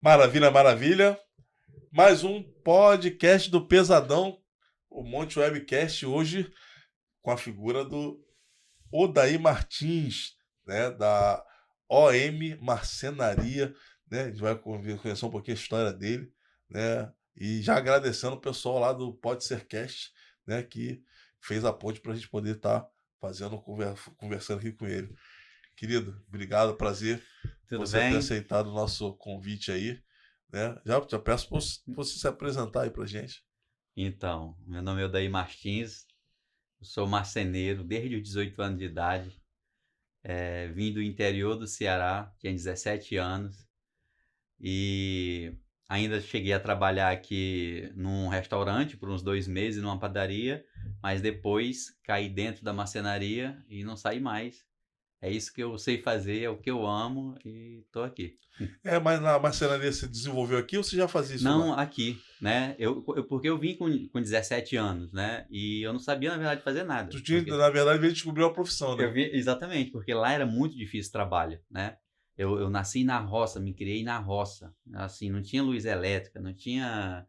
Maravilha, maravilha. Mais um podcast do Pesadão, o Monte Webcast, hoje com a figura do Odair Martins, né, da OM Marcenaria, né? A gente vai conhecer um pouquinho a história dele, né? E já agradecendo o pessoal lá do Pode Ser Cast, né, que fez a ponte para a gente poder estar fazendo conversando aqui com ele. Querido, obrigado, prazer Tudo você ter bem? aceitado o nosso convite aí, né? Já peço para você se apresentar aí pra gente. Então, meu nome é Odair Martins, eu sou marceneiro desde os 18 anos de idade, vim do interior do Ceará, tinha 17 anos e ainda cheguei a trabalhar aqui num restaurante por uns 2 meses, numa padaria, mas depois caí dentro da marcenaria e não saí mais. É isso que eu sei fazer, é o que eu amo e estou aqui. Mas na marcenaria você desenvolveu aqui ou você já fazia isso lá? Não aqui, né? Porque eu vim com 17 anos, né? E eu não sabia, na verdade, fazer nada. Tu tinha, Porque na verdade, veio descobrir a profissão, né? eu vi, exatamente, porque lá era muito difícil o trabalho, né? Eu nasci na roça, me criei na roça. Assim, não tinha luz elétrica, não tinha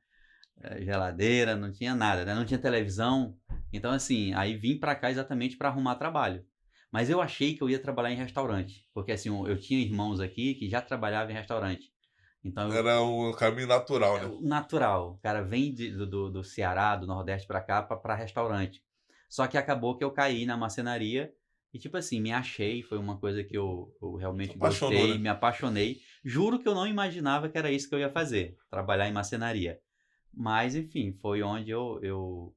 geladeira, não tinha nada, né? Não tinha televisão. Então, assim, aí vim para cá exatamente para arrumar trabalho. Mas eu achei que eu ia trabalhar em restaurante, porque assim, eu tinha irmãos aqui que já trabalhavam em restaurante. Então, Era um caminho natural, é né? o natural. O cara vem do Ceará, do Nordeste para cá, para restaurante. Só que acabou que eu caí na marcenaria e, tipo assim, me achei. Foi uma coisa que eu Se realmente apaixonou, gostei, né? me apaixonei. Juro que eu não imaginava que era isso que eu ia fazer, trabalhar em marcenaria. Mas, enfim, foi onde eu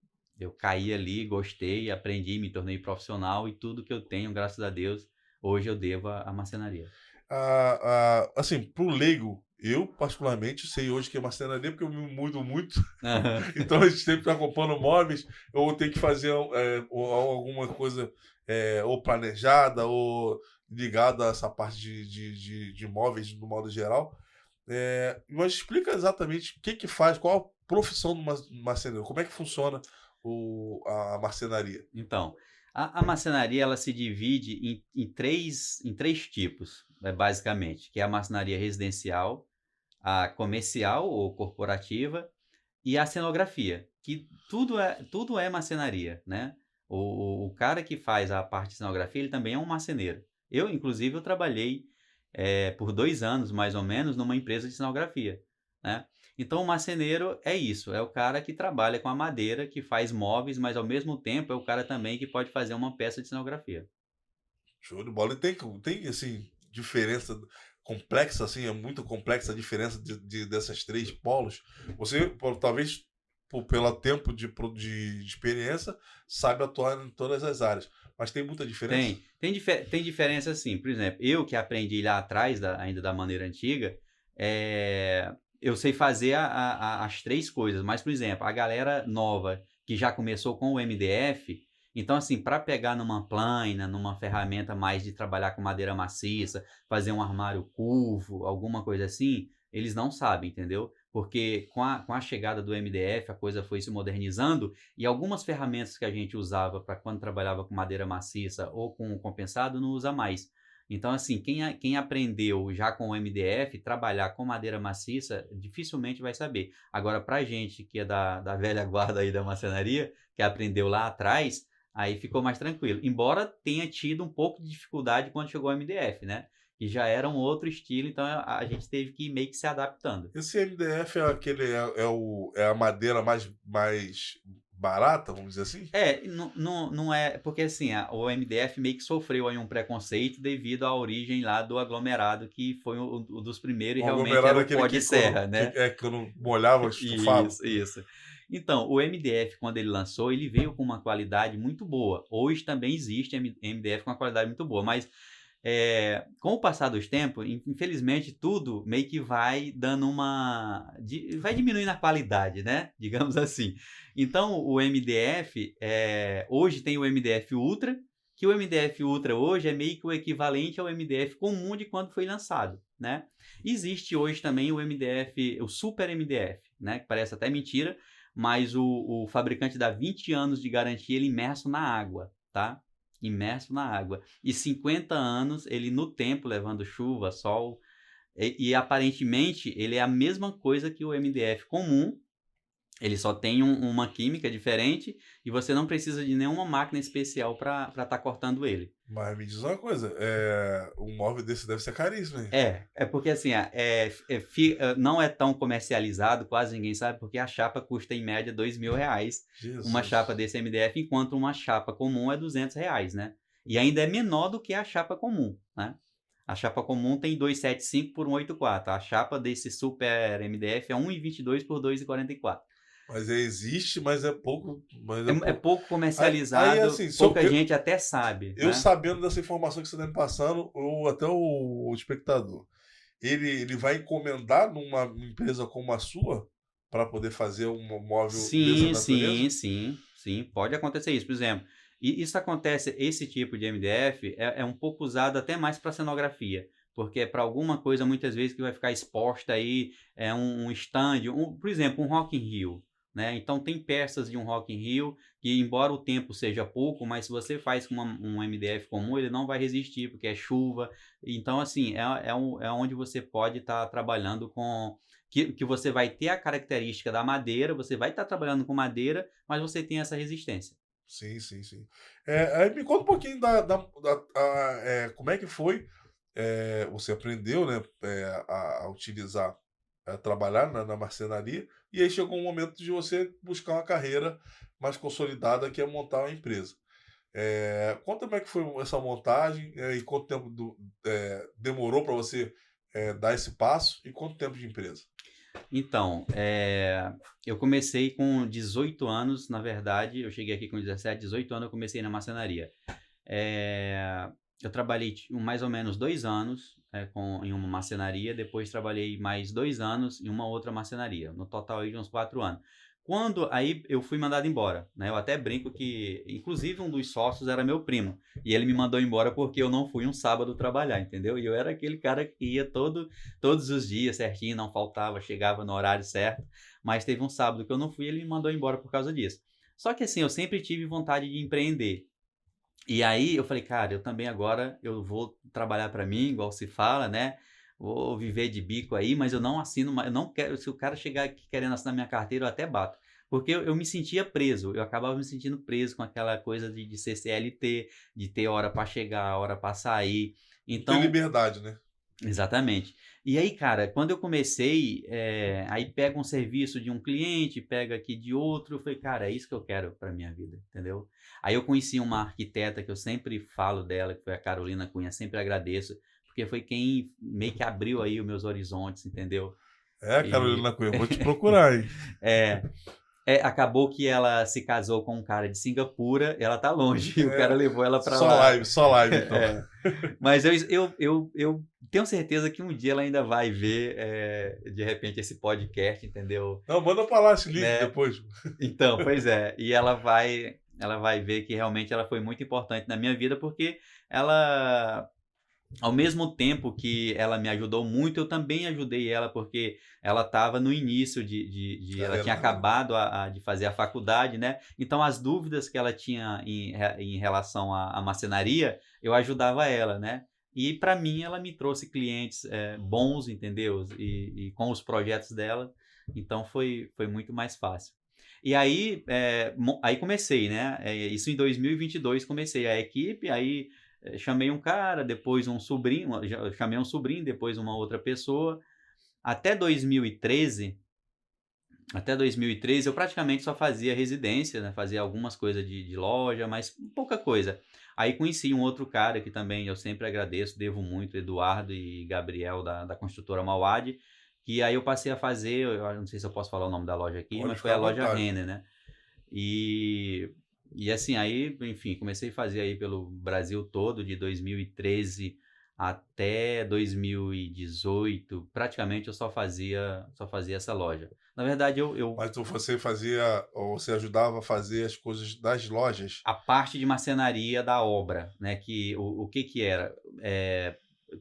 caí ali, gostei, aprendi, me tornei profissional e tudo que eu tenho, graças a Deus, hoje eu devo à marcenaria. Assim, pro leigo, eu particularmente sei hoje que é marcenaria porque eu me mudo muito. Então a gente sempre está comprando móveis, ou tem que fazer ou alguma coisa ou planejada ou ligada a essa parte de móveis no modo geral. Mas explica exatamente o que que faz, qual a profissão do marceneiro, como é que funciona a marcenaria. Então, a marcenaria ela se divide em três tipos, basicamente, que é a marcenaria residencial, a comercial ou corporativa e a cenografia, que tudo é marcenaria, né? O cara que faz a parte de cenografia, ele também é um marceneiro. Inclusive, eu trabalhei por 2 anos, mais ou menos, numa empresa de cenografia, né? Então, o marceneiro é isso, é o cara que trabalha com a madeira, que faz móveis, mas ao mesmo tempo é o cara também que pode fazer uma peça de cenografia. Show de bola. E tem assim, diferença complexa, assim, é muito complexa a diferença dessas três polos. Você, talvez, pelo tempo de experiência, sabe atuar em todas as áreas. Mas tem muita diferença? Tem diferença assim, por exemplo, eu que aprendi lá atrás, ainda da maneira antiga, eu sei fazer as três coisas, mas, por exemplo, a galera nova que já começou com o MDF, então, assim, para pegar numa plana, numa ferramenta mais de trabalhar com madeira maciça, fazer um armário curvo, alguma coisa assim, eles não sabem, entendeu? Porque com a chegada do MDF, a coisa foi se modernizando e algumas ferramentas que a gente usava para quando trabalhava com madeira maciça ou com compensado não usa mais. Então, assim, quem aprendeu já com o MDF, trabalhar com madeira maciça, dificilmente vai saber. Agora, para gente que é da velha guarda aí da marcenaria, que aprendeu lá atrás, aí ficou mais tranquilo. Embora tenha tido um pouco de dificuldade quando chegou o MDF, né? Que já era um outro estilo, então a gente teve que ir meio que se adaptando. Esse MDF é a madeira mais barata, vamos dizer assim? Não é, porque assim, o MDF meio que sofreu aí um preconceito devido à origem lá do aglomerado, que foi o dos primeiros e O realmente aglomerado era é o aquele pó de que quando, serra, né? quando molhava, estufava. Isso, isso. Então, o MDF, quando ele lançou, ele veio com uma qualidade muito boa. Hoje também existe MDF com uma qualidade muito boa, mas com o passar dos tempos, infelizmente, tudo meio que vai dando vai diminuindo a qualidade, né? Digamos assim. Então, o MDF, hoje tem o MDF Ultra, que o MDF Ultra hoje é meio que o equivalente ao MDF comum de quando foi lançado, né? Existe hoje também o MDF, o Super MDF, né? Que parece até mentira, mas o fabricante dá 20 anos de garantia ele imerso na água, tá? Imerso na água. E 50 anos ele no tempo, levando chuva, sol. E aparentemente ele é a mesma coisa que o MDF comum, ele só tem uma química diferente e você não precisa de nenhuma máquina especial para estar cortando ele. Mas me diz uma coisa, um móvel desse deve ser caríssimo, hein? É porque assim, não é tão comercializado, quase ninguém sabe, porque a chapa custa em média R$2.000, uma Jesus. chapa desse MDF, enquanto uma chapa comum é R$200, né? E ainda é menor do que a chapa comum, né? A chapa comum tem 275 por 184, a chapa desse Super MDF é 1,22 por 2,44. Mas existe, mas é pouco. Mas É pouco comercializado, assim, pouca gente até sabe, eu né? sabendo dessa informação que você está me passando, ou até o espectador, ele vai encomendar numa empresa como a sua para poder fazer um móvel dessa natureza? Sim, pode acontecer isso. Por exemplo, e isso acontece, esse tipo de MDF é um pouco usado até mais para cenografia, porque é para alguma coisa, muitas vezes, que vai ficar exposta aí, um stand, por exemplo, um Rock in Rio, né? Então, tem peças de um Rock in Rio que, embora o tempo seja pouco, mas se você faz com um MDF comum, ele não vai resistir, porque é chuva. Então, assim, é onde você pode estar trabalhando com... Que você vai ter a característica da madeira, você vai estar trabalhando com madeira, mas você tem essa resistência. Sim, sim, sim. Aí me conta um pouquinho como é que foi. Você aprendeu, né, a utilizar, a trabalhar na marcenaria, e aí chegou um momento de você buscar uma carreira mais consolidada, que é montar uma empresa. Conta como é que foi essa montagem, e quanto tempo demorou para você dar esse passo, e quanto tempo de empresa? Então, eu comecei com 18 anos, na verdade, eu cheguei aqui com 17, 18 anos eu comecei na marcenaria. Eu trabalhei mais ou menos 2 anos em uma marcenaria, depois trabalhei mais 2 anos em uma outra marcenaria, no total aí de uns 4 anos. Quando aí eu fui mandado embora, né? Eu até brinco que, inclusive, um dos sócios era meu primo, e ele me mandou embora porque eu não fui um sábado trabalhar, entendeu? E eu era aquele cara que ia todos os dias certinho, não faltava, chegava no horário certo, mas teve um sábado que eu não fui e ele me mandou embora por causa disso. Só que assim, eu sempre tive vontade de empreender. E aí eu falei, cara, eu também agora eu vou trabalhar para mim, igual se fala, né? Vou viver de bico aí, mas eu não assino, eu não quero, se o cara chegar aqui querendo assinar minha carteira, eu até bato. Porque eu me sentia preso, eu acabava me sentindo preso com aquela coisa de ser CLT, de ter hora para chegar, hora para sair. Não tem Então, liberdade, né? exatamente. E aí, cara, quando eu comecei, aí pega um serviço de um cliente, pega aqui de outro, eu falei, cara, é isso que eu quero para minha vida, entendeu? Aí eu conheci uma arquiteta que eu sempre falo dela, que foi a Carolina Cunha, sempre agradeço, porque foi quem meio que abriu aí os meus horizontes, entendeu? Carolina E Cunha, eu vou te procurar, hein? é, acabou que ela se casou com um cara de Singapura, ela tá longe, e o cara levou ela para lá. Só live, então. Mas eu tenho certeza que um dia ela ainda vai ver, de repente, esse podcast, entendeu? Não, manda pra lá esse link Né? depois. Então, pois é. E ela vai ver que realmente ela foi muito importante na minha vida, porque ela, ao mesmo tempo que ela me ajudou muito, eu também ajudei ela, porque ela estava no início ela tinha acabado de fazer a faculdade, né? Então, as dúvidas que ela tinha em relação à marcenaria, eu ajudava ela, né? E, para mim, ela me trouxe clientes bons, entendeu? E com os projetos dela, então foi muito mais fácil. E aí, aí comecei, né? Isso em 2022 comecei a equipe, aí chamei um cara, depois um sobrinho, chamei um sobrinho, depois uma outra pessoa. Até 2013 eu praticamente só fazia residência, né? Fazia algumas coisas de loja, mas pouca coisa. Aí conheci um outro cara que também eu sempre agradeço, devo muito, Eduardo e Gabriel da construtora Mauad, que aí eu passei a fazer, eu não sei se eu posso falar o nome da loja aqui, Pode mas foi ficar a à loja vontade. Renner, né? E assim, aí, enfim, comecei a fazer aí pelo Brasil todo, de 2013 até 2018, praticamente eu só fazia essa loja. Na verdade, Mas você fazia, ou você ajudava a fazer as coisas das lojas? a parte de marcenaria da obra, né, que o que que era?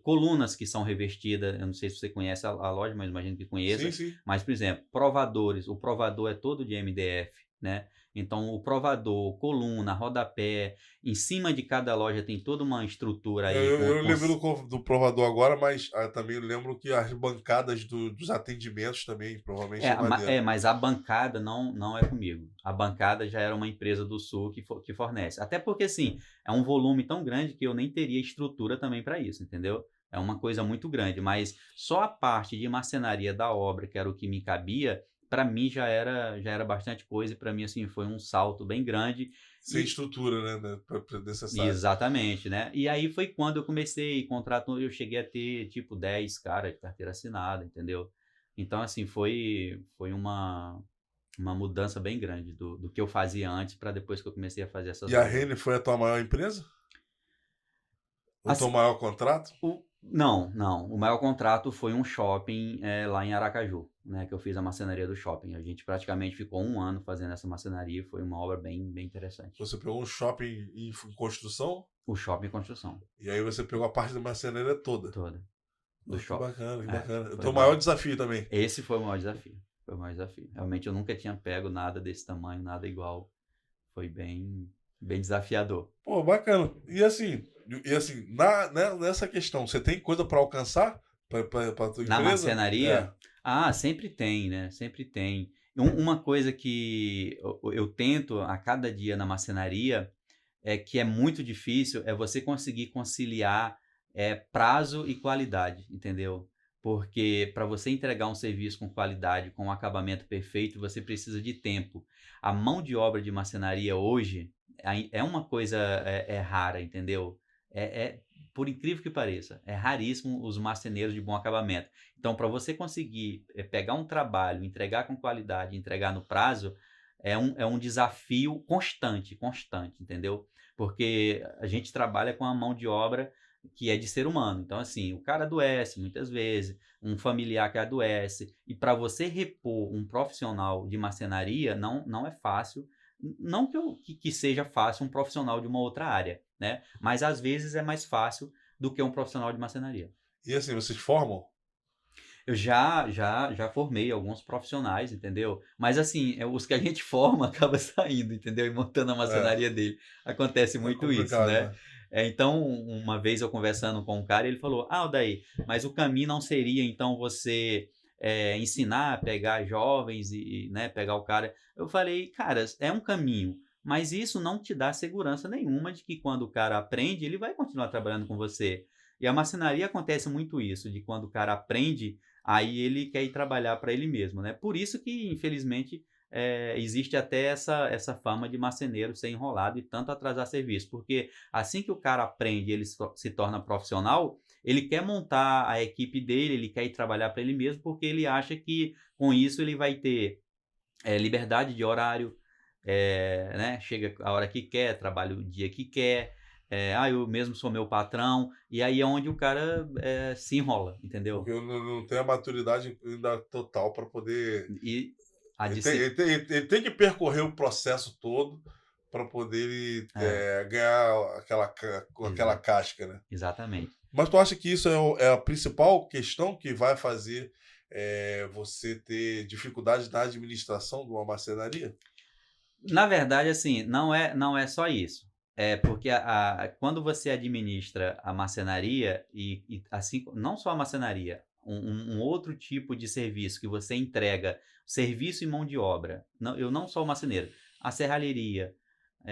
Colunas que são revestidas, eu não sei se você conhece a loja, mas imagino que conheça, Sim, sim. mas, por exemplo, provadores, o provador é todo de MDF, né? Então, o provador, coluna, rodapé, em cima de cada loja tem toda uma estrutura aí Eu lembro do provador agora, mas também lembro que as bancadas dos atendimentos também, provavelmente é maneiro. Mas a bancada não é comigo. A bancada já era uma empresa do Sul que fornece. Até porque, assim, é um volume tão grande que eu nem teria estrutura também para isso, entendeu? É uma coisa muito grande, mas só a parte de marcenaria da obra, que era o que me cabia, para mim já era bastante coisa e para mim, assim, foi um salto bem grande. Sem estrutura, né? Necessário. Exatamente, né? E aí foi quando eu comecei, eu cheguei a ter, tipo, 10 caras de carteira assinada, entendeu? Então, assim, foi uma mudança bem grande do que eu fazia antes para depois que eu comecei a fazer essas E a coisas. Renner foi a tua maior empresa? O teu Assim, maior contrato? não. O maior contrato foi um shopping lá em Aracaju, né? Que eu fiz a marcenaria do shopping. A gente praticamente ficou 1 ano fazendo essa marcenaria. Foi uma obra bem, bem interessante. Você pegou um shopping em construção? O shopping em construção. E aí você pegou a parte da marcenaria toda? Toda. Do Que shopping. bacana, que bacana. O Foi teu maior desafio também? Esse foi o maior desafio. Foi o maior desafio. Realmente eu nunca tinha pego nada desse tamanho, nada igual. Foi bem, bem desafiador. Pô, bacana. E assim nessa questão, você tem coisa para alcançar para tua Na empresa? marcenaria? Sempre tem, né? Sempre tem. Uma coisa que eu tento a cada dia na marcenaria que é muito difícil é você conseguir conciliar prazo e qualidade, entendeu? Porque para você entregar um serviço com qualidade, com um acabamento perfeito, você precisa de tempo. A mão de obra de marcenaria hoje é uma coisa rara, entendeu? Por incrível que pareça, é raríssimo os marceneiros de bom acabamento. Então, para você conseguir pegar um trabalho, entregar com qualidade, entregar no prazo, é um desafio constante, entendeu? Porque a gente trabalha com a mão de obra que é de ser humano. Então, assim, o cara adoece muitas vezes, um familiar que adoece, e para você repor um profissional de marcenaria não é fácil. Não que seja fácil um profissional de uma outra área, né? Mas às vezes é mais fácil do que um profissional de marcenaria. E assim, vocês formam? Eu já formei alguns profissionais, entendeu? Mas assim, os que a gente forma acaba saindo, entendeu? E montando a marcenaria dele. Acontece muito isso, né? Então, uma vez eu conversando com um cara, ele falou, Aldair, mas o caminho não seria, então, você ensinar a pegar jovens e né, pegar o cara. Eu falei, cara, é um caminho, mas isso não te dá segurança nenhuma de que quando o cara aprende, ele vai continuar trabalhando com você. E a marcenaria acontece muito isso, de quando o cara aprende, aí ele quer ir trabalhar para ele mesmo, né? Por isso que, infelizmente, existe até essa fama de marceneiro ser enrolado e tanto atrasar serviço, porque assim que o cara aprende, ele se torna profissional, ele quer montar a equipe dele, ele quer ir trabalhar para ele mesmo, porque ele acha que com isso ele vai ter liberdade de horário, né? Chega a hora que quer, trabalha o dia que quer, eu mesmo sou meu patrão, e aí é onde o cara se enrola, entendeu? Porque eu não tenho a maturidade ainda total para poder... Ele tem que percorrer o processo todo para poder ganhar aquela casca, né? Exatamente. Mas tu acha que isso é a principal questão que vai fazer você ter dificuldade na administração de uma marcenaria? Na verdade, assim, não é só isso. Porque quando você administra a marcenaria e assim, não só a marcenaria, um outro tipo de serviço que você entrega, serviço e mão de obra. Eu não sou marceneiro, a serralheria,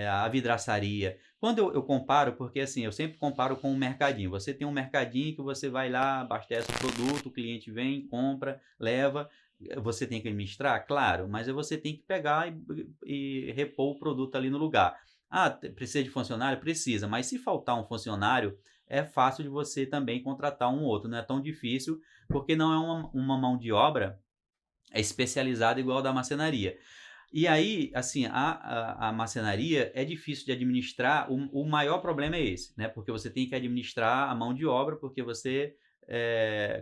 a vidraçaria. Quando eu comparo, porque assim, eu sempre comparo com um mercadinho. Você tem um mercadinho que você vai lá, abastece o produto, o cliente vem, compra, leva. Você tem que administrar? Claro, mas você tem que pegar e repor o produto ali no lugar. Precisa de funcionário? Precisa, mas se faltar um funcionário, é fácil de você também contratar um outro. Não é tão difícil, porque não é uma mão de obra especializada igual a da marcenaria. E aí, assim, a marcenaria é difícil de administrar, o maior problema é esse, né? Porque você tem que administrar a mão de obra, porque você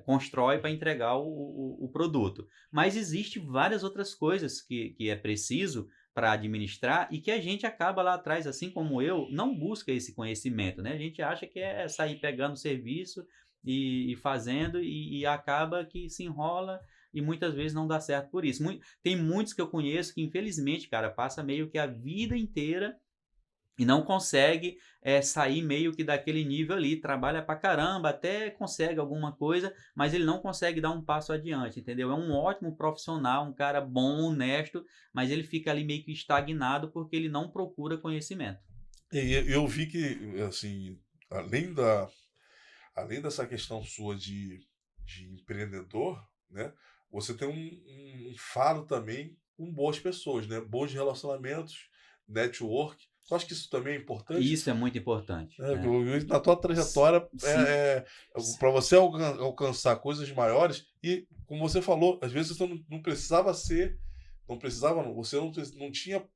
constrói para entregar o produto. Mas existem várias outras coisas que é preciso para administrar e que a gente acaba lá atrás, assim como eu, não busca esse conhecimento, né? A gente acha que é sair pegando serviço e fazendo e acaba que se enrola e muitas vezes não dá certo por isso. Tem muitos que eu conheço que, infelizmente, cara, passa meio que a vida inteira e não consegue sair meio que daquele nível ali, trabalha pra caramba, até consegue alguma coisa, mas ele não consegue dar um passo adiante, entendeu? É um ótimo profissional, um cara bom, honesto, mas ele fica ali meio que estagnado porque ele não procura conhecimento. E eu vi que, assim, além além dessa questão sua de empreendedor, né? Você tem um faro também com boas pessoas, né? Bons relacionamentos, network. Eu acho que isso também é E importante. isso é muito importante, Né? né? Na tua trajetória, Sim, para você alcançar coisas maiores, e como você falou, às vezes você não precisava ser, não precisava, não, você não tinha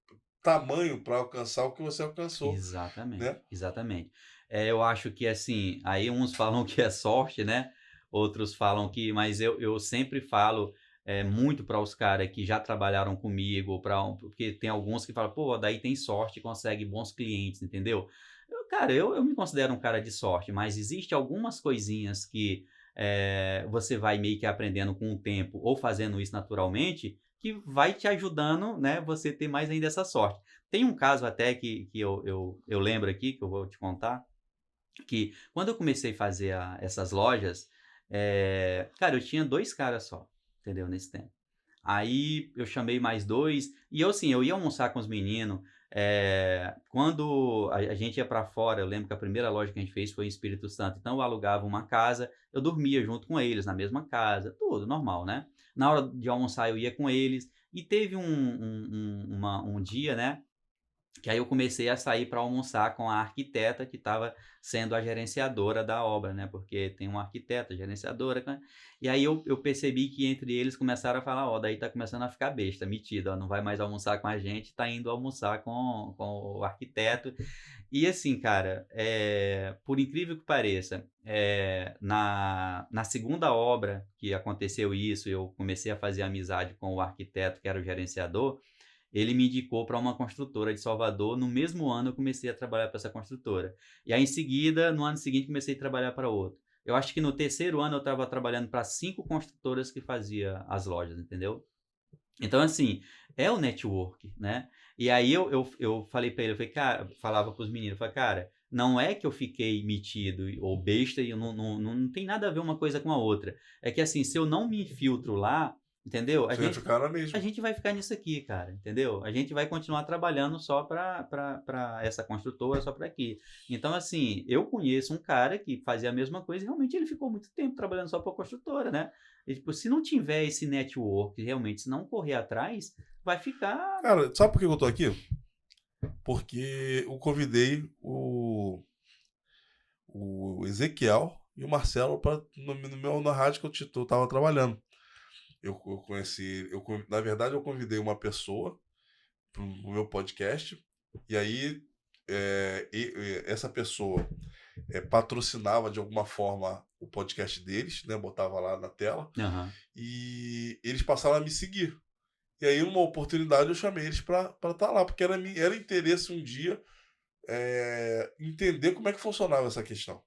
tamanho para alcançar o que você alcançou, exatamente, né? exatamente. Eu acho que assim, aí uns falam que é sorte, né? Outros falam que, mas eu sempre falo muito para os caras que já trabalharam comigo, porque tem alguns que falam, pô, daí tem sorte, consegue bons clientes, entendeu? Eu me considero um cara de sorte, mas existe algumas coisinhas que você vai meio que aprendendo com o tempo ou fazendo isso naturalmente, que vai te ajudando, né, você ter mais ainda essa sorte. Tem um caso até que eu lembro aqui, que eu vou te contar, que quando eu comecei a fazer essas lojas, cara, eu tinha 2 caras só, entendeu, nesse tempo. Aí eu chamei mais 2 e eu, assim, eu ia almoçar com os meninos, quando a gente ia para fora, eu lembro que a primeira loja que a gente fez foi em Espírito Santo, então eu alugava uma casa, eu dormia junto com eles na mesma casa, tudo normal, né. Na hora de almoçar eu ia com eles, e teve um dia, né, que aí eu comecei a sair para almoçar com a arquiteta que estava sendo a gerenciadora da obra, né, porque tem uma arquiteta, gerenciadora, né, e aí eu percebi que entre eles começaram a falar: "Ó, daí tá começando a ficar besta, metido, ó, não vai mais almoçar com a gente, tá indo almoçar com o arquiteto". E assim, cara, por incrível que pareça, na segunda obra que aconteceu isso, eu comecei a fazer amizade com o arquiteto que era o gerenciador, ele me indicou para uma construtora de Salvador. No mesmo ano eu comecei a trabalhar para essa construtora. E aí em seguida, no ano seguinte, comecei a trabalhar para outra. Eu acho que no terceiro ano eu estava trabalhando para 5 construtoras que fazia as lojas, entendeu? Então, assim, é o network, né? E aí eu falei para ele, eu falei, cara, falava para os meninos, eu falei, cara, não é que eu fiquei metido ou besta e eu não tem nada a ver uma coisa com a outra. É que assim, se eu não me infiltro lá, entendeu? Você vai ficar na A mesma. gente vai ficar nisso aqui, cara, entendeu? A gente vai continuar trabalhando só para essa construtora, só para aqui. Então, assim, eu conheço um cara que fazia a mesma coisa e realmente ele ficou muito tempo trabalhando só para a construtora, né? E, tipo, se não tiver esse network, realmente, se não correr atrás, vai ficar. Cara, sabe por que eu tô aqui? Porque eu convidei o Ezequiel e o Marcelo na rádio que eu tava trabalhando. Eu conheci, na verdade, eu convidei uma pessoa pro meu podcast, e aí essa pessoa patrocinava de alguma forma o podcast deles, né? Botava lá na tela, Aham. e eles passaram a me seguir. E aí, numa oportunidade, eu chamei eles para estar lá, porque era interesse um dia entender como é que funcionava essa questão,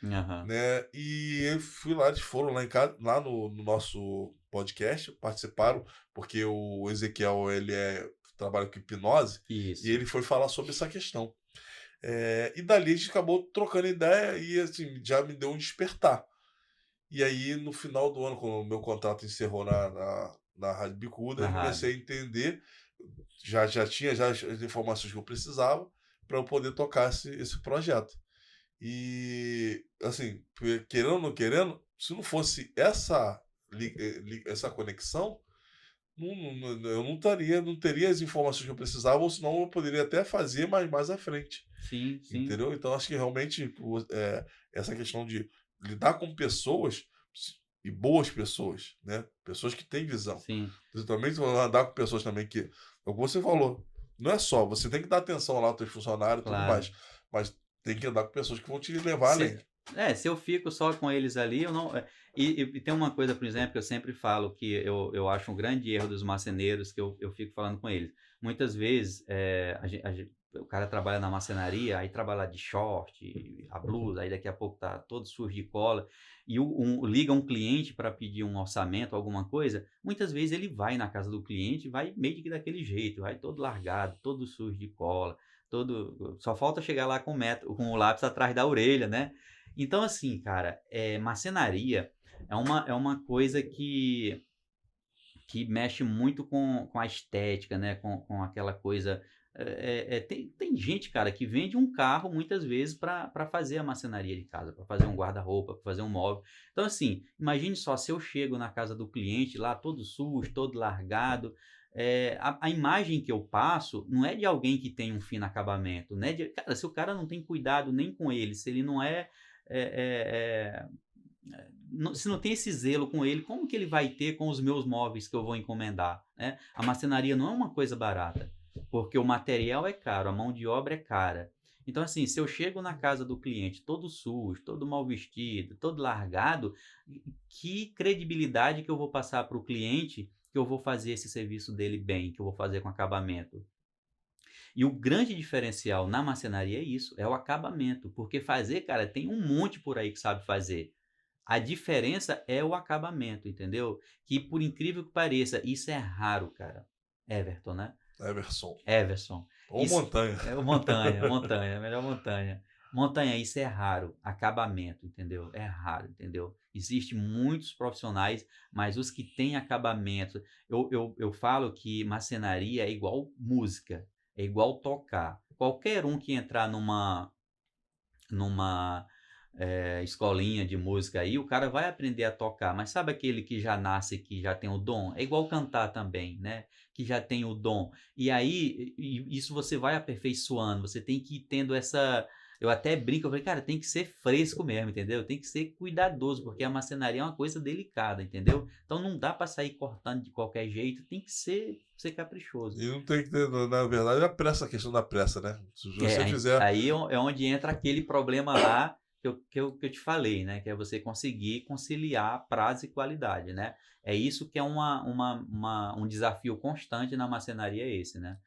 Aham. né? E eu fui lá, eles foram lá em casa, lá no nosso podcast, participaram, porque o Ezequiel, ele trabalha com hipnose, e Isso. ele foi falar sobre essa questão. E dali a gente acabou trocando ideia e assim, já me deu um despertar. E aí, no final do ano, quando o meu contrato encerrou na Rádio Bicuda, Na eu rádio. comecei a entender, já tinha já as informações que eu precisava para eu poder tocar esse projeto. E, assim, querendo ou não querendo, se não fosse essa conexão, eu não teria as informações que eu precisava, ou senão eu poderia até fazer mais à frente. Sim, sim, Entendeu? Então, acho que realmente essa questão de lidar com pessoas e boas pessoas, né? Pessoas que têm visão. sim. Você também vai andar com pessoas também que, como você falou, não é só, você tem que dar atenção lá aos teus funcionários e tudo Claro. mais, mas tem que andar com pessoas que vão te levar Se, além. se eu fico só com eles ali, eu não. E tem uma coisa, por exemplo, que eu sempre falo que eu acho um grande erro dos marceneiros, que eu fico falando com eles. Muitas vezes, o cara trabalha na marcenaria, aí trabalha de short, a blusa, aí daqui a pouco tá todo sujo de cola, e liga um cliente para pedir um orçamento, alguma coisa, muitas vezes ele vai na casa do cliente, vai meio que daquele jeito, vai todo largado, todo sujo de cola, só falta chegar lá com o lápis atrás da orelha, né? Então, assim, cara, marcenaria é uma coisa que mexe muito com a estética, né? Com aquela coisa. Tem gente, cara, que vende um carro muitas vezes para fazer a marcenaria de casa, para fazer um guarda-roupa, para fazer um móvel. Então, assim, imagine só, se eu chego na casa do cliente lá todo sujo, todo largado. A imagem que eu passo não é de alguém que tem um fino acabamento, né? Cara, se o cara não tem cuidado nem com ele, se ele não é, é, se não tem esse zelo com ele, como que ele vai ter com os meus móveis que eu vou encomendar, né? A marcenaria não é uma coisa barata, porque o material é caro, a mão de obra é cara. Então, assim, se eu chego na casa do cliente todo sujo, todo mal vestido, todo largado, que credibilidade que eu vou passar para o cliente que eu vou fazer esse serviço dele bem, que eu vou fazer com acabamento? E o grande diferencial na marcenaria é isso, é o acabamento, porque fazer, cara, tem um monte por aí que sabe fazer. A diferença é o acabamento, entendeu? Que por incrível que pareça, isso é raro, cara. Everton, né? Everson. Everson. Ou Isso, Montanha. montanha, melhor montanha. Montanha, isso é raro. Acabamento, entendeu? É raro, entendeu? Existem muitos profissionais, mas os que têm acabamento. Eu falo que marcenaria é igual música, é igual tocar. Qualquer um que entrar numa escolinha de música aí, o cara vai aprender a tocar, mas sabe aquele que já nasce, que já tem o dom? É igual cantar também, né? Que já tem o dom. E aí, isso você vai aperfeiçoando, você tem que ir tendo essa. Eu até brinco, eu falei, cara, tem que ser fresco mesmo, entendeu? Tem que ser cuidadoso, porque a marcenaria é uma coisa delicada, entendeu? Então não dá para sair cortando de qualquer jeito, tem que ser caprichoso. E não tem que ter, na verdade, a questão da pressa, né? Se você fizer. Aí é onde entra aquele problema lá que eu te falei, né? Que é você conseguir conciliar prazo e qualidade, né? É isso que é um desafio constante na marcenaria, é esse, né?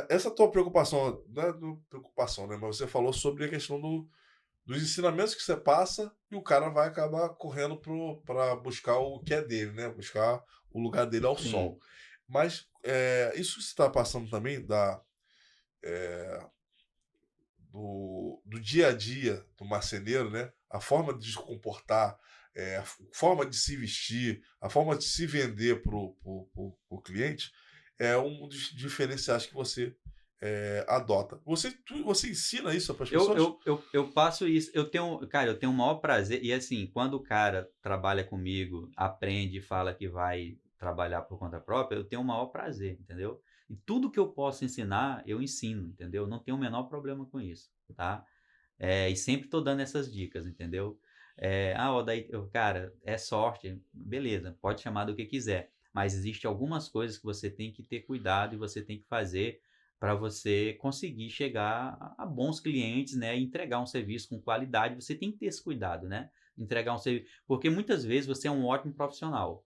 Essa tua preocupação, não é preocupação, né? Mas você falou sobre a questão dos ensinamentos que você passa e o cara vai acabar correndo para buscar o que é dele, né? Buscar o lugar dele ao Sim. sol. Mas isso está passando também do dia a dia do marceneiro, né? A forma de se comportar, a forma de se vestir, a forma de se vender para o cliente é um dos diferenciais que você adota. Você ensina isso para as pessoas? Eu passo isso, cara, eu tenho o maior prazer, e assim, quando o cara trabalha comigo, aprende e fala que vai trabalhar por conta própria, eu tenho o maior prazer, entendeu? E tudo que eu posso ensinar, eu ensino, entendeu? Eu não tenho o menor problema com isso, tá? E sempre tô dando essas dicas, entendeu? Daí, cara, é sorte, beleza, pode chamar do que quiser, mas existe algumas coisas que você tem que ter cuidado e você tem que fazer para você conseguir chegar a bons clientes, né? E entregar um serviço com qualidade, você tem que ter esse cuidado, né? Entregar um serviço, porque muitas vezes você é um ótimo profissional,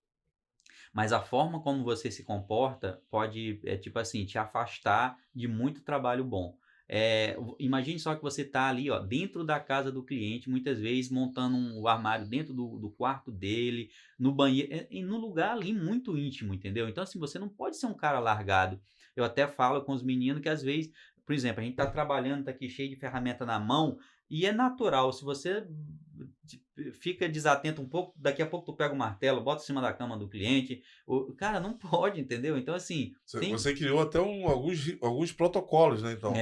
mas a forma como você se comporta pode, tipo assim, te afastar de muito trabalho bom. Imagine só que você está ali, ó, dentro da casa do cliente, muitas vezes montando um armário dentro do quarto dele, no banheiro, no lugar ali muito íntimo, entendeu? Então, assim, você não pode ser um cara largado. Eu até falo com os meninos que às vezes, por exemplo, a gente está trabalhando, está aqui cheio de ferramenta na mão, e é natural, se você fica desatento um pouco, daqui a pouco tu pega o martelo, bota em cima da cama do cliente. Cara, não pode, entendeu? Então, assim. Você criou até alguns protocolos, né? Então.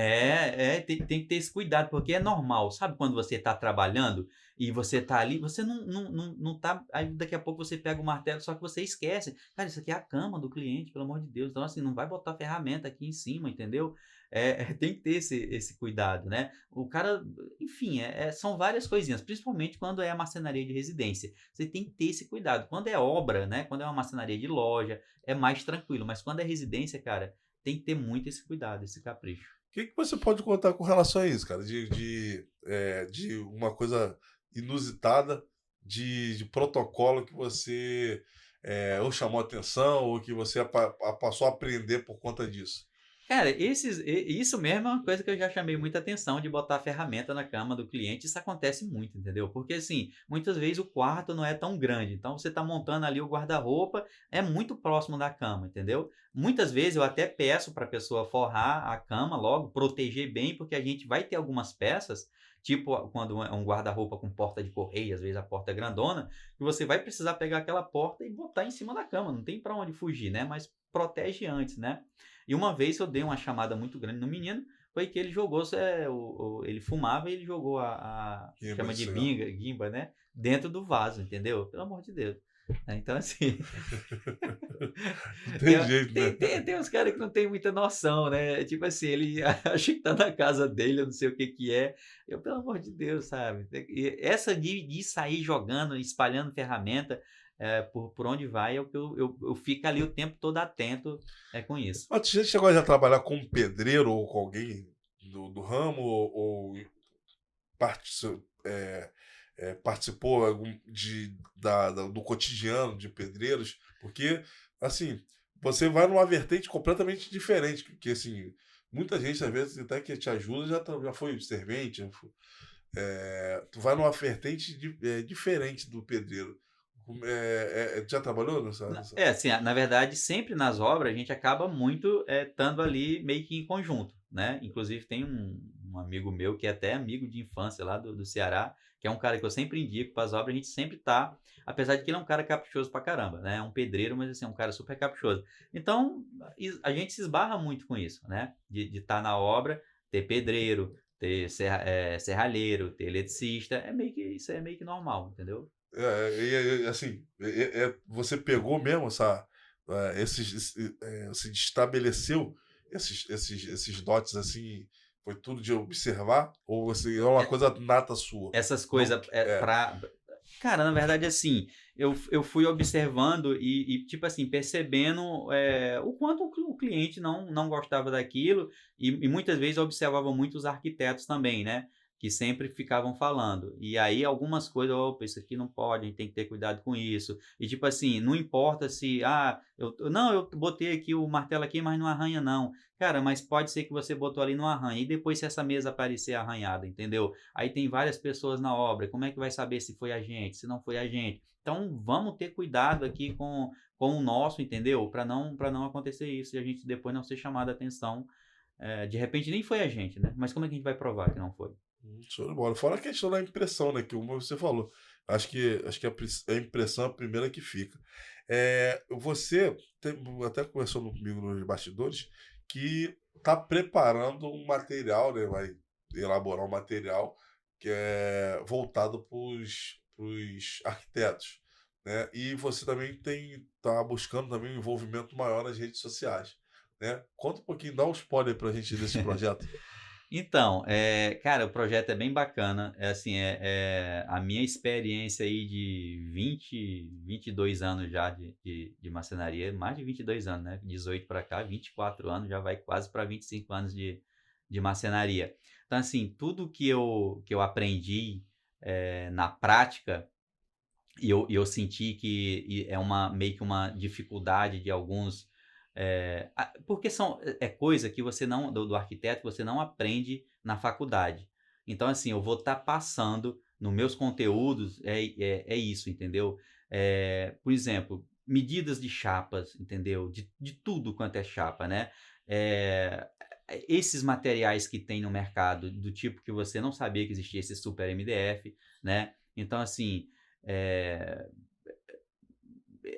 Tem que ter esse cuidado, porque é normal. Sabe quando você está trabalhando e você está ali, você não tá. Aí daqui a pouco você pega o martelo, só que você esquece. Cara, isso aqui é a cama do cliente, pelo amor de Deus. Então, assim, não vai botar ferramenta aqui em cima, entendeu? Tem que ter esse cuidado, né? O cara, enfim, são várias coisinhas, principalmente quando é a marcenaria de residência. Você tem que ter esse cuidado. Quando é obra, né? Quando é uma marcenaria de loja, é mais tranquilo. Mas quando é residência, cara, tem que ter muito esse cuidado, esse capricho. O que você pode contar com relação a isso, cara? De uma coisa inusitada, de protocolo que você ou chamou atenção, ou que você passou a aprender por conta disso? Cara, isso mesmo é uma coisa que eu já chamei muita atenção de botar a ferramenta na cama do cliente. Isso acontece muito, entendeu? Porque, assim, muitas vezes o quarto não é tão grande. Então, você está montando ali o guarda-roupa, é muito próximo da cama, entendeu? Muitas vezes eu até peço para a pessoa forrar a cama logo, proteger bem, porque a gente vai ter algumas peças, tipo quando é um guarda-roupa com porta de correio, às vezes a porta é grandona, que você vai precisar pegar aquela porta e botar em cima da cama. Não tem para onde fugir, né? Mas protege antes, né? E uma vez eu dei uma chamada muito grande no menino, foi que ele jogou, ele fumava e ele jogou chama de guimba, né? Dentro do vaso, entendeu? Pelo amor de Deus. Então, assim, Não tem jeito, né? tem uns caras que não tem muita noção, né? Tipo assim, ele acha que tá na casa dele, eu não sei o que que é. Pelo amor de Deus, sabe? Essa de sair jogando, espalhando ferramenta, por onde vai, é o que eu fico ali o tempo todo atento com isso. Mas você chegou a já trabalhar com um pedreiro ou com alguém do ramo ou participou do cotidiano de pedreiros? Porque, assim, você vai numa vertente completamente diferente, que assim, muita gente, às vezes, até que te ajuda, já foi servente, tu vai numa vertente diferente do pedreiro. Já trabalhou nessa? Assim, na verdade, sempre nas obras a gente acaba muito estando ali meio que em conjunto, né? Inclusive tem um amigo meu que é até amigo de infância lá do Ceará, que é um cara que eu sempre indico para as obras, a gente sempre tá, apesar de que ele é um cara caprichoso pra caramba, né? É um pedreiro, mas assim, é um cara super caprichoso. Então, a gente se esbarra muito com isso, né? De estar na obra, ter pedreiro, ter serralheiro, ter eletricista, isso é meio que normal, entendeu? Assim, você pegou mesmo você estabeleceu esses dotes assim, foi tudo de observar? Ou você é uma coisa nata sua? Essas coisas Cara, na verdade, assim, eu fui observando e tipo assim, percebendo o quanto o cliente não gostava daquilo e muitas vezes eu observava muito os arquitetos também, né? Que sempre ficavam falando. E aí algumas coisas, opa, isso aqui não pode, a gente tem que ter cuidado com isso. E tipo assim, não importa se, eu botei aqui o martelo aqui, mas não arranha não. Cara, mas pode ser que você botou ali no arranha. E depois se essa mesa aparecer arranhada, entendeu? Aí tem várias pessoas na obra. Como é que vai saber se foi a gente, se não foi a gente? Então vamos ter cuidado aqui com o nosso, entendeu? Para não acontecer isso e a gente depois não ser chamado a atenção. De repente nem foi a gente, né? Mas como é que a gente vai provar que não foi? Show de bola. Fora a questão da impressão, né? Que você falou. Acho que a impressão é a primeira que fica. Você até conversou comigo nos bastidores que está preparando um material, né? Vai elaborar um material que é voltado para os arquitetos, né? E você também está buscando também um envolvimento maior nas redes sociais, né? Conta um pouquinho, dá um spoiler para a gente desse projeto. Então, cara, o projeto é bem bacana. Assim, a minha experiência aí de 22 anos já de marcenaria, mais de 22 anos, né? 18 para cá, 24 anos, já vai quase para 25 anos de marcenaria. Então, assim, tudo que eu aprendi na prática, e eu senti que meio que uma dificuldade de alguns porque é coisa que você não, do arquiteto, você não aprende na faculdade. Então, assim, eu vou estar passando nos meus conteúdos, isso, entendeu? Por exemplo, medidas de chapas, entendeu? De tudo quanto é chapa, né? Esses materiais que tem no mercado, do tipo que você não sabia que existia esse Super MDF, né? Então, assim,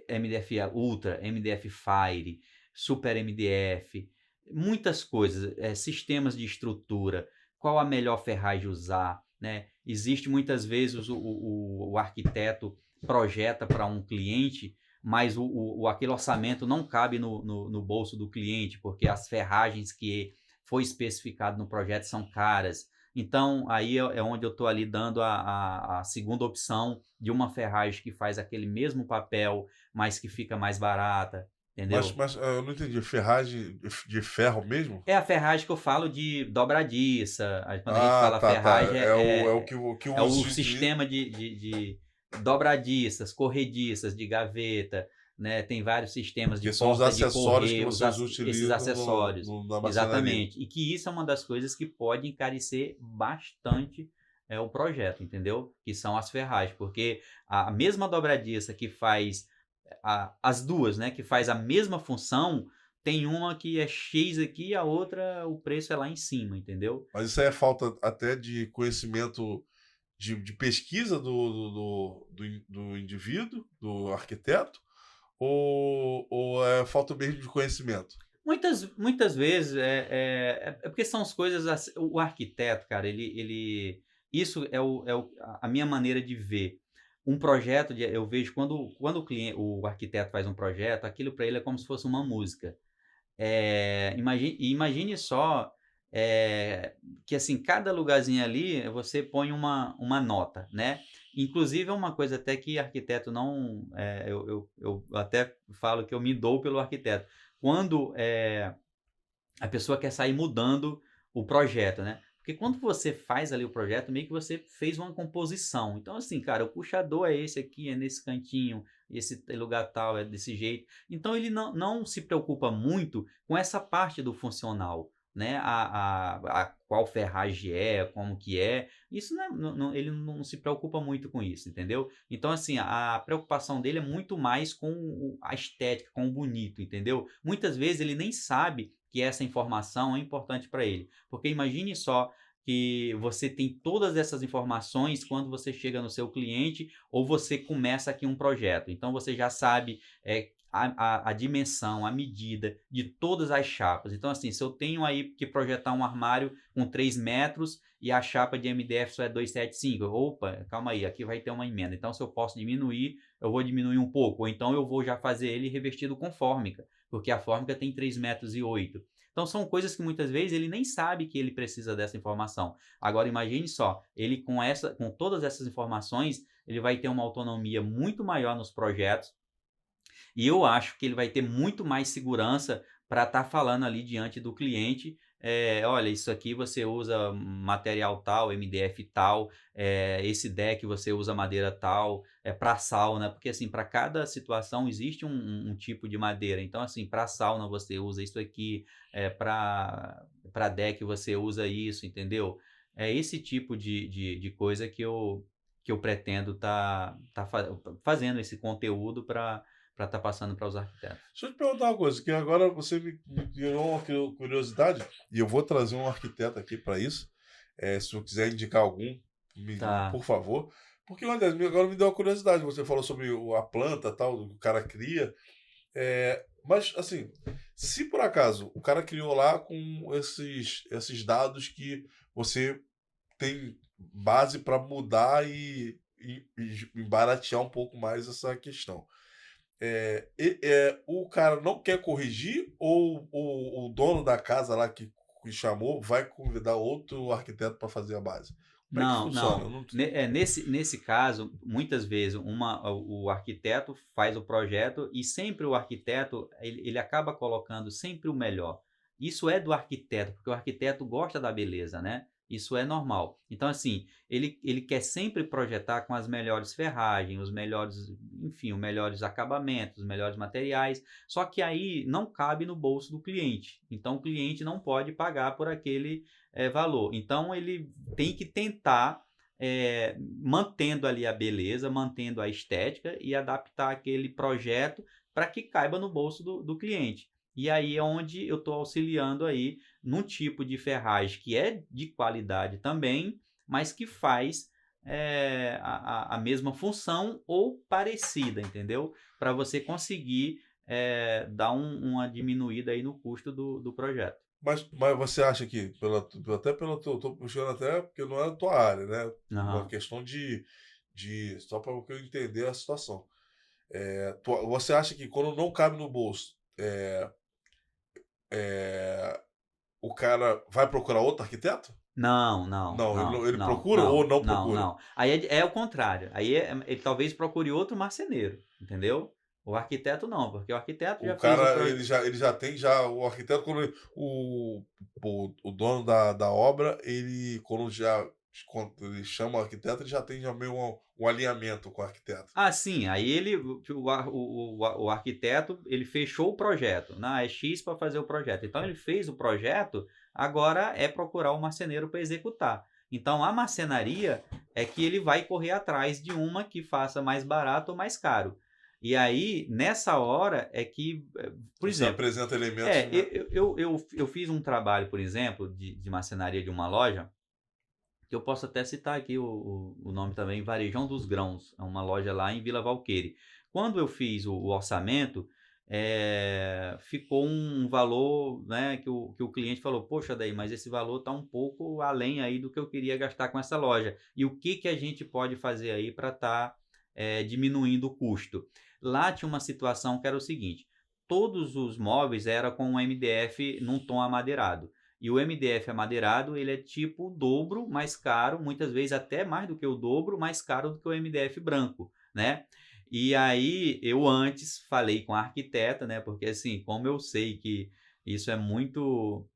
MDF Ultra, MDF Fire, Super MDF, muitas coisas, sistemas de estrutura, qual a melhor ferragem usar, né? Existe muitas vezes o arquiteto projeta para um cliente, mas aquele orçamento não cabe no bolso do cliente, porque as ferragens que foi especificado no projeto são caras. Então, aí é onde eu estou ali dando a segunda opção de uma ferragem que faz aquele mesmo papel, mas que fica mais barata, entendeu? Mas eu não entendi, ferragem de ferro mesmo? É a ferragem que eu falo de dobradiça. Quando a gente fala ferragem, é o sistema de dobradiças, corrediças, de gaveta, né? Tem vários sistemas de Que são os porta de acessórios que correio, vocês esses utilizam acessórios. na marcenaria. Exatamente. E que isso é uma das coisas que pode encarecer bastante o projeto, entendeu? Que são as ferragens, porque a mesma dobradiça que faz as duas, né? Que faz a mesma função, tem uma que é X aqui e a outra o preço é lá em cima, entendeu? Mas isso aí é falta até de conhecimento de pesquisa do indivíduo, do arquiteto, ou é falta mesmo de conhecimento? Muitas vezes é porque são as coisas assim, o arquiteto, cara, isso a minha maneira de ver. Um projeto, eu vejo quando o arquiteto faz um projeto, aquilo para ele é como se fosse uma música. Imagine só que assim, cada lugarzinho ali você põe uma nota, né? Inclusive é uma coisa até que arquiteto não. Eu até falo que eu me dou pelo arquiteto. Quando a pessoa quer sair mudando o projeto, né? Porque quando você faz ali o projeto, meio que você fez uma composição. Então, assim, cara, o puxador é esse aqui, é nesse cantinho, esse lugar tal, é desse jeito. Então, ele não se preocupa muito com essa parte do funcional, né? A qual ferragem é, como que é. Isso ele não se preocupa muito com isso, entendeu? Então, assim, a preocupação dele é muito mais com a estética, com o bonito, entendeu? Muitas vezes ele nem sabe que essa informação é importante para ele. Porque imagine só que você tem todas essas informações quando você chega no seu cliente ou você começa aqui um projeto. Então você já sabe a dimensão, a medida de todas as chapas. Então, assim, se eu tenho aí que projetar um armário com 3 metros e a chapa de MDF só é 275, opa, calma aí, aqui vai ter uma emenda. Então, se eu posso diminuir, eu vou diminuir um pouco. Ou então eu vou já fazer ele revestido com fórmica, porque a fórmica tem 3,8 metros. Então, são coisas que muitas vezes ele nem sabe que ele precisa dessa informação. Agora, imagine só, ele com todas essas informações, ele vai ter uma autonomia muito maior nos projetos, e eu acho que ele vai ter muito mais segurança para estar falando ali diante do cliente, olha, isso aqui você usa material tal, MDF tal, esse deck você usa madeira tal, para sauna, porque assim, para cada situação existe um tipo de madeira. Então, assim, para sauna você usa isso aqui, para deck você usa isso, entendeu? É esse tipo de coisa que eu pretendo fazendo esse conteúdo para estar passando para os arquitetos. Deixa eu te perguntar uma coisa, que agora você me gerou uma curiosidade, e eu vou trazer um arquiteto aqui para isso. Se eu quiser indicar algum, Tá. por favor. Porque olha, agora me deu uma curiosidade. Você falou sobre a planta, tal, que o cara cria. Mas, assim, se por acaso o cara criou lá com esses dados que você tem base para mudar e baratear um pouco mais essa questão. O cara não quer corrigir ou o dono da casa lá que chamou vai convidar outro arquiteto para fazer a base? Como é que Não, funciona? não. Eu não... Nesse caso, muitas vezes o arquiteto faz o projeto e sempre o arquiteto ele acaba colocando sempre o melhor. Isso é do arquiteto, porque o arquiteto gosta da beleza, né? Isso é normal. Então, assim, ele quer sempre projetar com as melhores ferragens, os melhores, enfim, os melhores acabamentos, os melhores materiais. Só que aí não cabe no bolso do cliente. Então, o cliente não pode pagar por aquele valor. Então, ele tem que tentar, mantendo ali a beleza, mantendo a estética e adaptar aquele projeto para que caiba no bolso do cliente. E aí é onde eu estou auxiliando aí num tipo de ferragem que é de qualidade também, mas que faz a mesma função ou parecida, entendeu? Para você conseguir dar uma diminuída aí no custo do projeto. Mas você acha que, até pelo teu, tô puxando até porque não é a tua área, né? Uma Aham. questão só para eu entender a situação. Você acha que quando não cabe no bolso, é, o cara vai procurar outro arquiteto? Não, não, Não, não, ele não, procura ou não, não não, procura? não. Aí é o contrário. Aí ele talvez procure outro marceneiro, entendeu? O arquiteto não, porque o arquiteto O já fez o cara, projeto. ele já tem, o arquiteto, o dono da obra, quando ele chama o arquiteto, ele já tem já meio um alinhamento com o arquiteto. Ah, sim. Aí o arquiteto, ele fechou o projeto. É X para fazer o projeto. Então, ele fez o projeto, agora é procurar o marceneiro para executar. Então, a marcenaria é que ele vai correr atrás de uma que faça mais barato ou mais caro. E aí, nessa hora, é que, por Você exemplo... apresenta elementos... Eu fiz um trabalho, por exemplo, de marcenaria de uma loja, que eu posso até citar aqui o nome também, Varejão dos Grãos, é uma loja lá em Vila Valqueire. Quando eu fiz o orçamento, ficou um valor, né, que o cliente falou, poxa, daí, mas esse valor está um pouco além aí do que eu queria gastar com essa loja. E o que a gente pode fazer aí para estar diminuindo o custo? Lá tinha uma situação que era o seguinte, todos os móveis eram com um MDF num tom amadeirado. E o MDF amadeirado, ele é tipo o dobro mais caro, muitas vezes até mais do que o dobro, mais caro do que o MDF branco, né? E aí, eu antes falei com a arquiteta, né? Porque assim, como eu sei que isso é muito...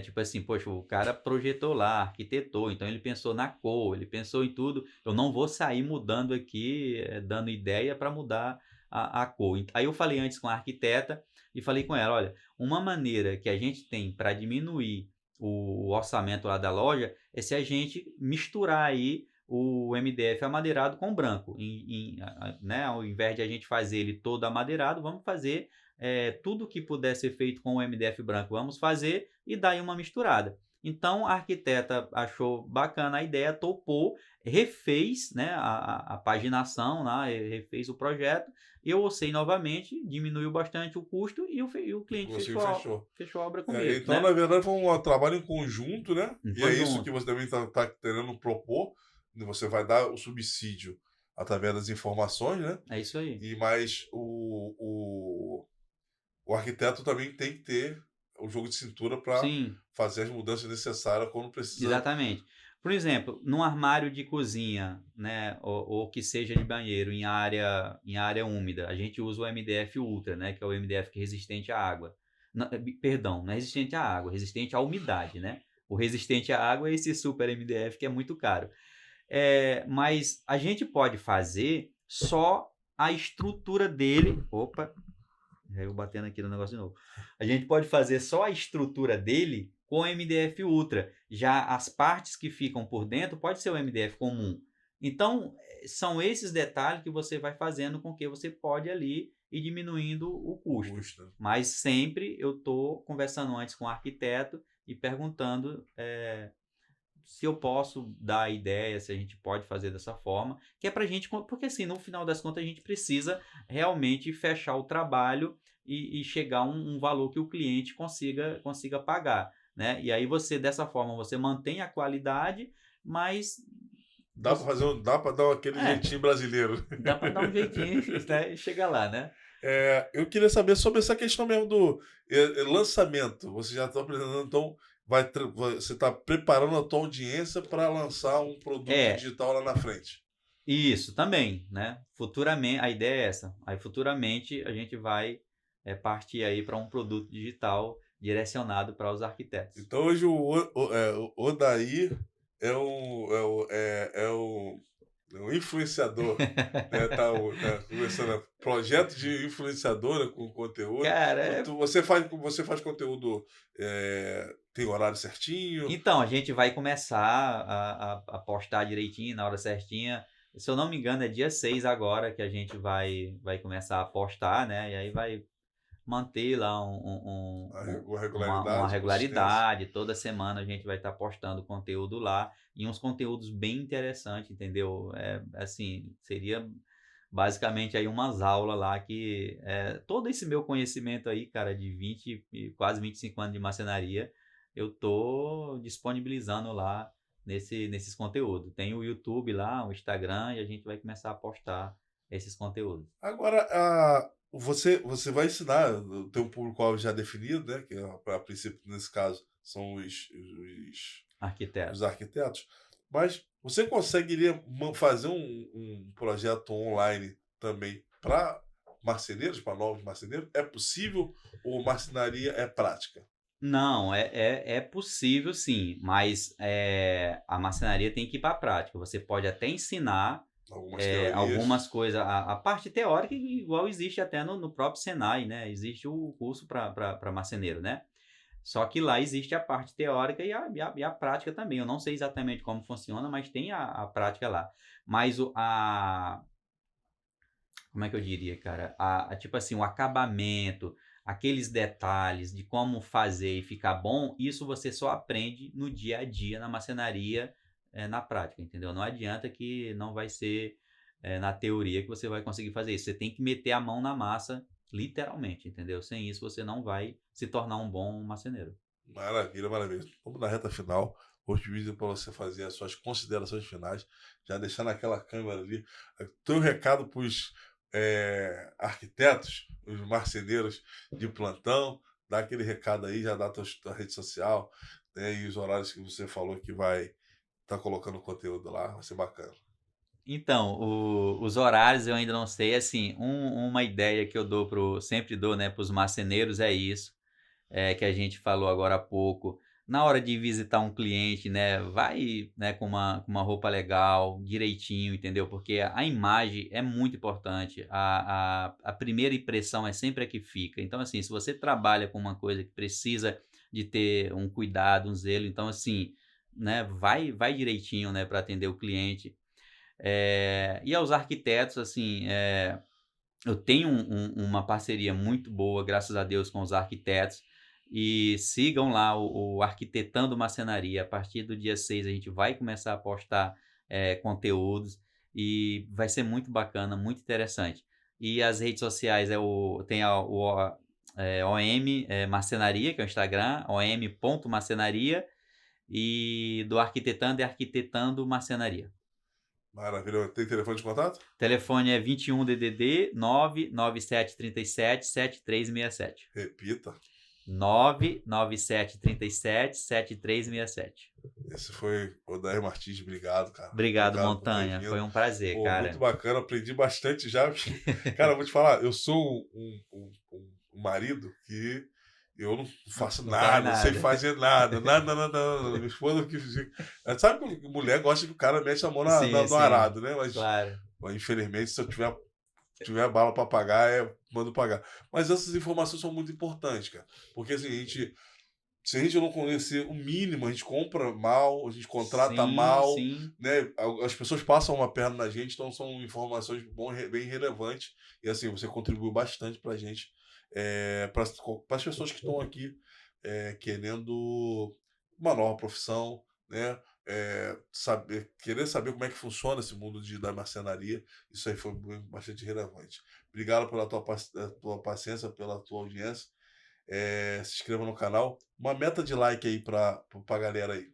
tipo assim, poxa, o cara projetou lá, arquitetou, então ele pensou na cor, ele pensou em tudo. Eu não vou sair mudando aqui, dando ideia para mudar a cor. Aí eu falei antes com a arquiteta e falei com ela, olha, uma maneira que a gente tem para diminuir o orçamento lá da loja é se a gente misturar aí o MDF amadeirado com branco. Né? Ao invés de a gente fazer ele todo amadeirado, vamos fazer tudo que puder ser feito com o MDF branco, vamos fazer e daí uma misturada. Então, a arquiteta achou bacana a ideia, topou, refez, né, a paginação, né, refez o projeto, eu orcei novamente, diminuiu bastante o custo e o cliente fechou a obra comigo. Então, né? na verdade, foi um trabalho em conjunto, né? Em e conjunto. É isso que você também está querendo propor. Você vai dar o subsídio através das informações, né? É isso aí. Mas o arquiteto também tem que ter o jogo de cintura para fazer as mudanças necessárias quando precisa. Exatamente. Por exemplo, num armário de cozinha, né, ou que seja de banheiro em área úmida, a gente usa o MDF Ultra, né, que é o MDF que é resistente à água. Não é resistente à água, resistente à umidade, né? O resistente à água é esse super MDF que é muito caro. Mas a gente pode fazer só a estrutura dele. Opa, eu batendo aqui no negócio de novo. A gente pode fazer só a estrutura dele com o MDF Ultra. Já as partes que ficam por dentro pode ser o MDF comum. Então, são esses detalhes que você vai fazendo com que você pode ali ir diminuindo o custo. Mas sempre eu estou conversando antes com o arquiteto e perguntando se eu posso dar a ideia, se a gente pode fazer dessa forma, que é pra gente, porque assim, no final das contas a gente precisa realmente fechar o trabalho e chegar a um valor que o cliente consiga pagar, né? E aí você, dessa forma, você mantém a qualidade, mas... Dá para dar aquele jeitinho brasileiro. Dá para dar um jeitinho, né? E chegar lá, né? Eu queria saber sobre essa questão mesmo do lançamento. Você já está apresentando, então... Você está preparando a tua audiência para lançar um produto digital lá na frente. Isso, também, né? Futuramente, a ideia é essa. Aí futuramente a gente vai partir aí para um produto digital direcionado para os arquitetos. Então hoje o Odair é um influenciador, né? Tá começando projeto de influenciadora com conteúdo. Cara, você faz conteúdo, tem horário certinho? Então, a gente vai começar a postar direitinho, na hora certinha. Se eu não me engano, é dia 6 agora que a gente vai começar a postar, né? E aí vai manter lá uma regularidade. Toda semana a gente vai estar postando conteúdo lá e uns conteúdos bem interessantes, entendeu? Assim, seria basicamente aí umas aulas lá que todo esse meu conhecimento aí, cara, de quase 25 anos de marcenaria, eu tô disponibilizando lá nesses conteúdos. Tem o YouTube lá, o Instagram, e a gente vai começar a postar esses conteúdos. Agora, você vai ensinar, tem um público-alvo já definido, né? Que a princípio, nesse caso, são os arquitetos. Mas você conseguiria fazer um projeto online também para marceneiros, para novos marceneiros? É possível ou marcenaria é prática? Não, é possível sim, mas a marcenaria tem que ir para a prática. Você pode até ensinar Algumas teorias. algumas coisas, a parte teórica, igual existe até no próprio Senai, né? Existe o curso para marceneiro, né? Só que lá existe a parte teórica e a prática também. Eu não sei exatamente como funciona, mas tem a prática lá. Mas como é que eu diria, cara? Tipo assim, o acabamento, aqueles detalhes de como fazer e ficar bom, isso você só aprende no dia a dia, na marcenaria, na prática, entendeu? Não adianta que não vai ser na teoria que você vai conseguir fazer isso. Você tem que meter a mão na massa, literalmente, entendeu? Sem isso você não vai se tornar um bom marceneiro. Maravilha, maravilha. Vamos na reta final. Vou te pedir para você fazer as suas considerações finais, já deixar naquela câmera ali. Teu recado para os arquitetos, os marceneiros de plantão, dá aquele recado aí, já dá tua rede social, né, e os horários que você falou que vai estar colocando conteúdo lá, vai ser bacana. Então, os horários eu ainda não sei. Assim, uma ideia que eu sempre dou, né, para os marceneiros é isso. Que a gente falou agora há pouco, na hora de visitar um cliente, né, vai, né, com uma roupa legal, direitinho, entendeu? Porque a imagem é muito importante, a primeira impressão é sempre a que fica. Então, assim, se você trabalha com uma coisa que precisa de ter um cuidado, um zelo, então, assim, né, vai direitinho, né, para atender o cliente. E aos arquitetos, assim, eu tenho uma parceria muito boa, graças a Deus, com os arquitetos. E sigam lá o Arquitetando Marcenaria. A partir do dia 6 a gente vai começar a postar conteúdos e vai ser muito bacana, muito interessante. E as redes sociais tem OM Marcenaria, que é o Instagram, om.marcenaria, e do Arquitetando é Arquitetando Marcenaria. Maravilha. Tem telefone de contato? O telefone é 21 DDD 99737 7367. Repita. 99737 7367. Esse foi o Odair Martins. Obrigado, cara. Obrigado, Obrigado por ter Montanha. vindo. Foi um prazer, Pô, cara. muito bacana, aprendi bastante já. Cara, eu vou te falar, eu sou um marido que eu não faço Não nada, faz não sei nada. fazer nada, nada. Minha esposa que sabe que mulher gosta que o cara mete a mão Sim, no sim, arado, né? Mas claro. infelizmente, se eu tiver bala para pagar, mando pagar. Mas essas informações são muito importantes, cara. Porque assim, se a gente não conhecer o mínimo, a gente compra mal, a gente contrata Sim, mal, sim. né? As pessoas passam uma perna na gente, então são informações bem relevantes. E assim, você contribuiu bastante para a gente, para as pessoas que estão aqui querendo uma nova profissão, né? Querer saber como é que funciona esse mundo da marcenaria. Isso aí foi bastante relevante. Obrigado pela tua paciência, pela tua audiência. Se inscreva no canal. Uma meta de like aí pra galera aí.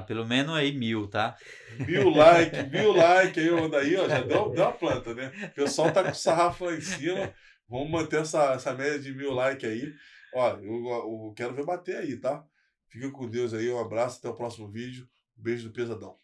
Pelo menos aí 1000, tá? 1000 like aí, daí, ó, já deu uma planta, né? O pessoal tá com o sarrafo lá em cima. Vamos manter essa média de 1000 like aí. Ó, eu quero ver bater aí, tá? Fica com Deus aí, um abraço, até o próximo vídeo. Beijo do Pesadão.